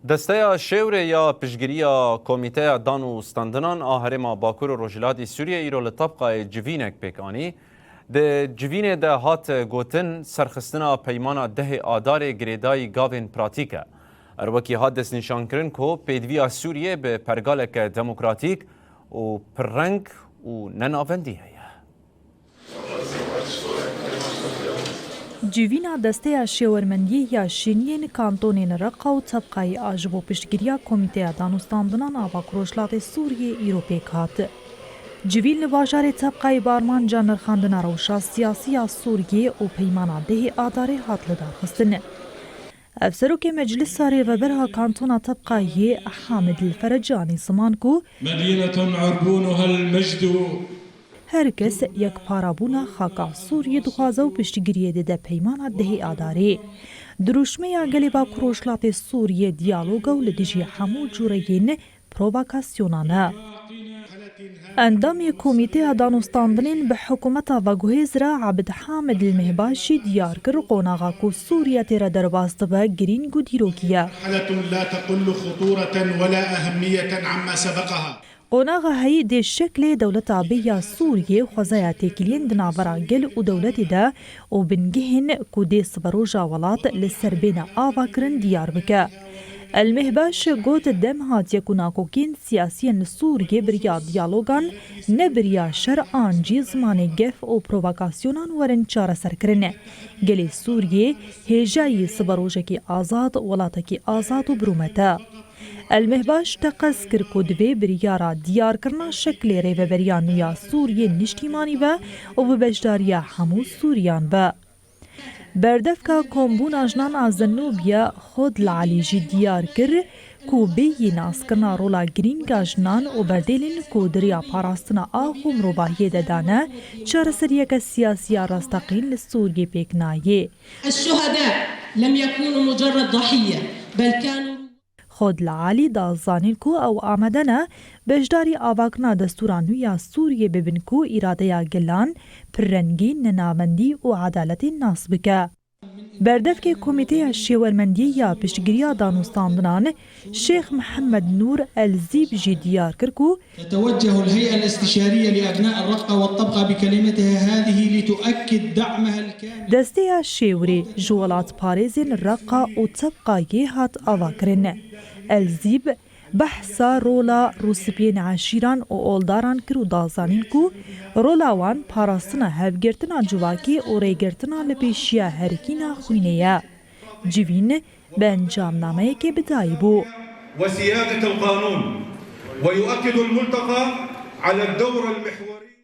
دسته شوره یا پشگیری کمیته دانو ستاندنان آهرما باکور و روجلات سوریه ایرو لطبقه جوینک پیکانی ده جوین ده هات گوتن سرخستنا پیمانا ده آدار گریدای گاوین پراتیکه اروکی هات دست نشان کرن که پیدوی سوریه به پرگالک دموکراتیک و پررنگ و نناوندیه. جیوینا دسته شورمندی یا شینین کانتونین رقا و طبقای آجبو پشتگیریا کمیته دانستاندنان آوا کروشلات سوریه ایروپیک هات. جیوین لواجار طبقای بارمان جانر خاندنا روشا سیاسی سوریه و پیمانا ده آداره هات لدار خستنه. افسروک مجلس ساری و برها کانتونا طبقای حامد الفرجانی سمان کو مدينة عربونها المجد هرکس یک پارابونا خاکا سوریه دخوازه و پشتگیریه ده پیمانا ده آداره. دروشمه یا گلیبا کروشلات سوریه دیالوگا و لدیجی همو جورگین پروواکاسیونانه. اندام کمیته دانستاندنین به حکومت و گوهزرا عبد حامد المهباشی دیار کر قوناغا کو سوریه تیره درباست به گرین گو دیروکیه. لا تقل خطورة ولا أهمية عما سبقها. قوناغا هی ده شکل دولت عبیه سوریه خوزایا تکلین دنابرا گل و دولت ده و بنگهن کو ده سبروجا ولات لسربین آوا کرن دیار بکه. المهباش گوت دم هات یکونا کوکین سیاسیین سوریه بریا دیالوگان نبریا شر آنجی زمان گف و پروواکاسیونان ورن چاره سر کرنه. گلی سوریه هجایی سبروجکی آزاد ولاتکی آزاد و برومتا. المهباش تقص کر کدوی بریارا دیار کرنا شکل ریوبریان یا سوریه نشتیمانی و ببجداریا همو سوریان با. بردفکا کمبون اجنان از نوبیا خود لعلیجی دیار کر کو بی ناس کرنا رولا گرینگ اجنان و بردیلین کو دریا پاراستنا آخوم روباهی دادانه چار سریک سیاسی راستقین لسوریه پیکنایه. الشهداء لم يكونوا مجرد ضحية بل كانوا خود لعالی دازانین کو او آمدنه بجداری آواکنا دستورانو یا سوریه ببین کو اراده یا گلان پررنگی ننامندی و عدالت ناس بکه. بردف که کمیته شیورمندی یا پشتگیری دانستاندنان شیخ محمد نور الزیب جی دیار کرکو تتوجه الهيئة الاستشارية لأبناء الرقة والطبقة بكلمتها هذه لتؤكد دعمها الكامل. دسته شیوری جوالات پاريزين الرقة و طبقة يهات آواکرن. الزیب بحثا رولا روسپین عشیران و اولداران کرو دازانین کو رولا وان پاراستنا هفگرتنا جواکی و ریگرتنا لپیشیا هرکینا خوینه جوین به انجام نامه که بدایی بو وسيادة القانون ويؤكد الملتقى على الدور المحوري